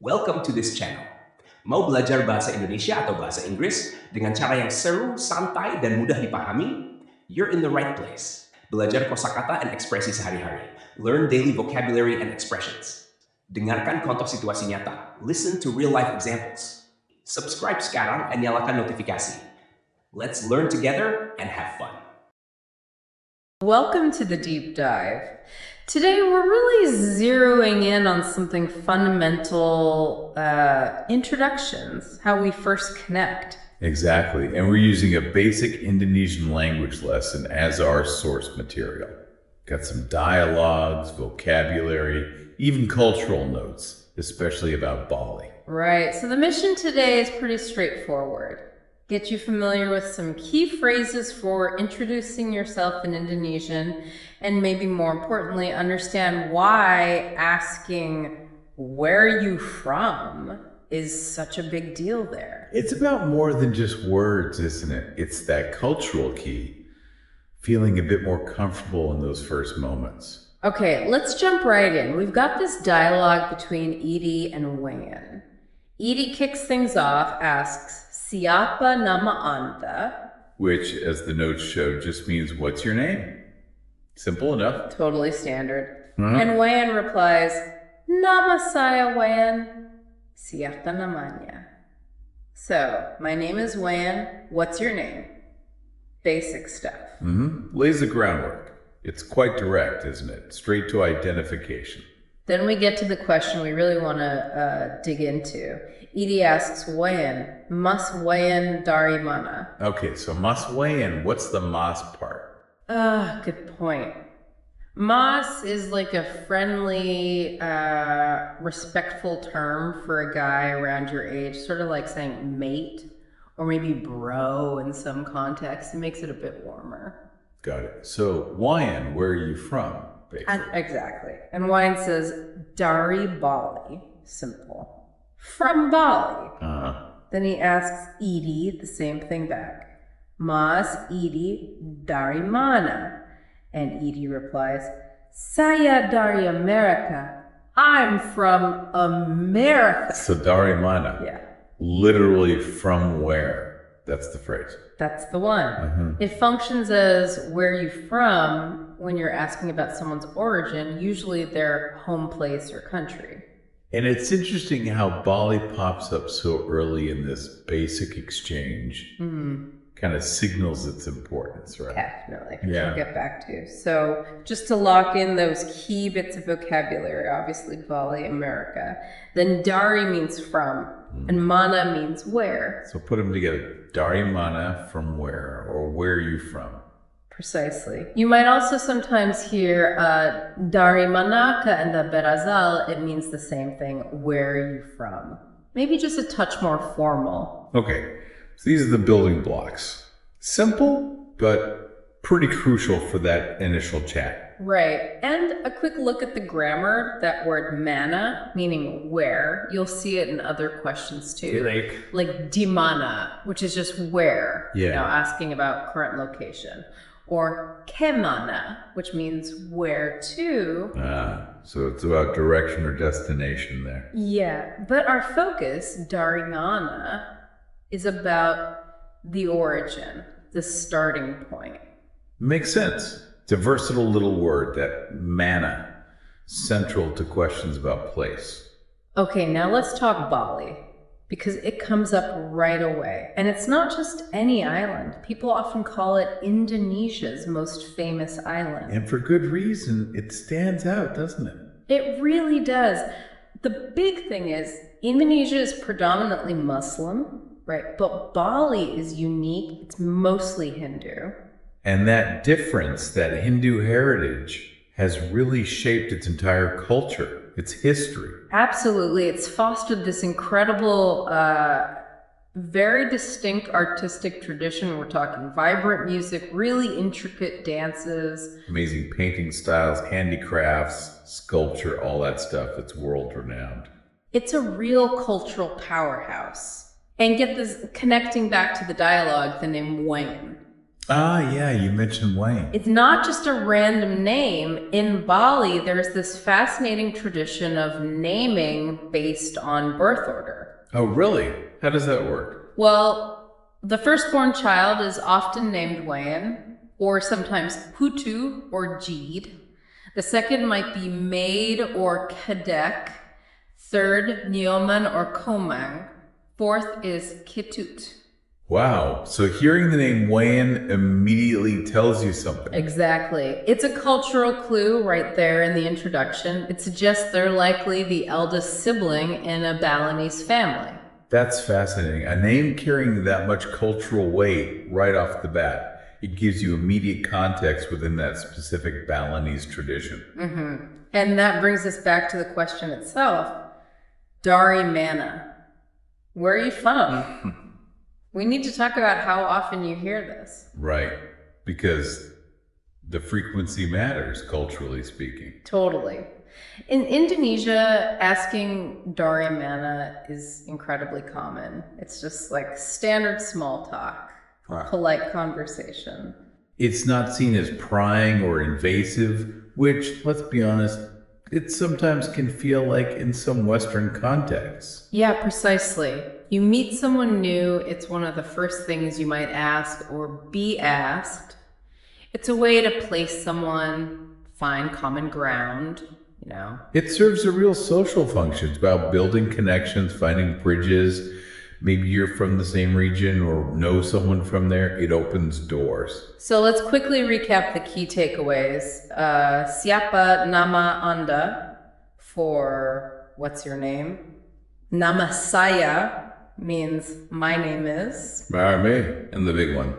Welcome to this channel. Mau belajar bahasa Indonesia atau bahasa Inggris dengan cara yang seru, santai, dan mudah dipahami? You're in the right place. Belajar kosakata dan ekspresi sehari-hari. Learn daily vocabulary and expressions. Dengarkan contoh situasi nyata. Listen to real-life examples. Subscribe sekarang dan nyalakan notifikasi. Let's learn together and have fun. Welcome to the deep dive. Today we're really zeroing in on something fundamental, introductions, how we first connect. Exactly, and we're using a basic Indonesian language lesson as our source material. Got some dialogues, vocabulary, even cultural notes, especially about Bali. Right, so the mission today is pretty straightforward. Get you familiar with some key phrases for introducing yourself in Indonesian, and maybe more importantly, understand why asking where are you from is such a big deal there. It's about more than just words, isn't it? It's that cultural key, feeling a bit more comfortable in those first moments. Okay, let's jump right in. We've got this dialogue between Edie and Wayan. Edie kicks things off, asks, Siapa nama Anda? Which, as the notes show, just means, what's your name? Simple enough. Totally standard. And Wayan replies, Nama saya Wayan, siapa namanya? So, my name is Wayan, what's your name? Basic stuff. Lays the groundwork. It's quite direct, isn't it? Straight to identification. Then we get to the question we really want to dig into. Edie asks Wayan, Mas Wayan dari mana? Okay, so mas Wayan, what's the mas part? Good point. Mas is like a friendly, respectful term for a guy around your age, sort of like saying mate or maybe bro in some context. It makes it a bit warmer. Got it. So, Wayan, where are you from? Exactly. And Wayan says, Dari Bali. Simple. From Bali. Then he asks Edie the same thing back. Mas Edie dari mana? And Edie replies, Saya dari America. I'm from America. So dari mana? Yeah. Literally from where? That's the phrase. That's the one. It functions as where you from when you're asking about someone's origin, usually their home place or country. And it's interesting how Bali pops up so early in this basic exchange. Kind of signals its importance, right? Definitely, which Yeah. we'll get back to. So just to lock in those key bits of vocabulary, obviously Bali, America. Then Dari means from, and Mana means where. So put them together. Dari mana, from where, or where are you from? Precisely. You might also sometimes hear Dari manaka and the berazal. It means the same thing. Where are you from? Maybe just a touch more formal. Okay, so these are the building blocks. Simple, but pretty crucial for that initial chat. Right. And a quick look at the grammar, that word mana, meaning where. You'll see it in other questions too. Like di mana, which is just where. Yeah. You know, asking about current location. Or kemana, which means where to. So it's about direction or destination there. Yeah. But our focus, darimana, is about the origin, the starting point. Makes sense. It's a versatile little word, that mana, central to questions about place. Okay, now let's talk Bali, because it comes up right away. And it's not just any island. People often call it Indonesia's most famous island. And for good reason, it stands out, doesn't it? It really does. The big thing is, Indonesia is predominantly Muslim, right? But Bali is unique. It's mostly Hindu. And that difference, that Hindu heritage, has really shaped its entire culture, its history. Absolutely. It's fostered this incredible, very distinct artistic tradition. We're talking vibrant music, really intricate dances. Amazing painting styles, handicrafts, sculpture, all that stuff. It's world-renowned. It's a real cultural powerhouse. And get this, connecting back to the dialogue, the name Wayan. Ah, yeah, you mentioned Wayne. It's not just a random name. In Bali, there's this fascinating tradition of naming based on birth order. Oh, really? How does that work? Well, the firstborn child is often named Wayan, or sometimes Putu or Jeed. The second might be Maid or Kadek. Third, Nyoman or Komang. Fourth is Kitut. Wow, so hearing the name Wayne immediately tells you something. Exactly. It's a cultural clue right there in the introduction. It suggests they're likely the eldest sibling in a Balinese family. That's fascinating. A name carrying that much cultural weight right off the bat. It gives you immediate context within that specific Balinese tradition. And that brings us back to the question itself. Dari mana? Where are you from? We need to talk about how often you hear this. Right, because the frequency matters, culturally speaking. Totally. In Indonesia, asking dari mana is incredibly common. It's just like standard small talk, polite conversation. It's not seen as prying or invasive, which, let's be honest, it sometimes can feel like in some Western contexts. Yeah, precisely. You meet someone new, it's one of the first things you might ask or be asked. It's a way to place someone, find common ground, you know. It serves a real social function. It's about building connections, finding bridges. Maybe you're from the same region or know someone from there. It opens doors. So let's quickly recap the key takeaways. Siapa nama Anda for what's your name? Nama saya means my name is. Bahami, and the big one.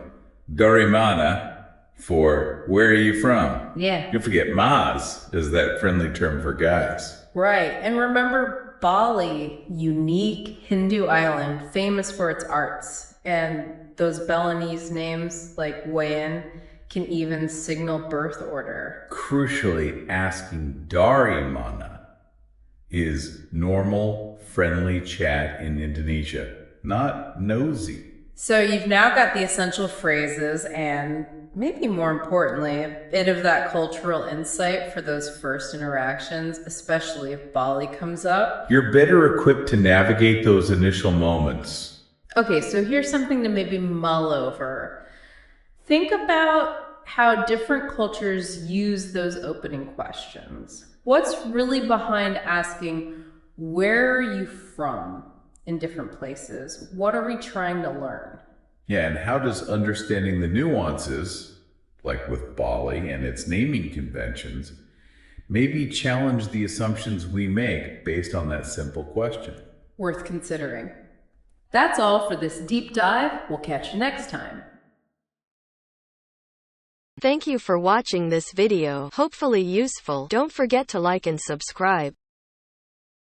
Dari mana for where are you from? Yeah. Don't forget Maz is that friendly term for guys. Right. And remember Bali, unique Hindu island, famous for its arts. And those Balinese names like Wayan can even signal birth order. Crucially, asking Dari mana is normal, friendly chat in Indonesia, not nosy. So you've now got the essential phrases and maybe more importantly, a bit of that cultural insight for those first interactions, especially if Bali comes up. You're better equipped to navigate those initial moments. Okay, so here's something to maybe mull over. Think about how different cultures use those opening questions. What's really behind asking, where are you from in different places? What are we trying to learn? Yeah, and how does understanding the nuances, like with Bali and its naming conventions, maybe challenge the assumptions we make based on that simple question? Worth considering. That's all for this deep dive. We'll catch you next time. Thank you for watching this video. Hopefully useful. Don't forget to like and subscribe.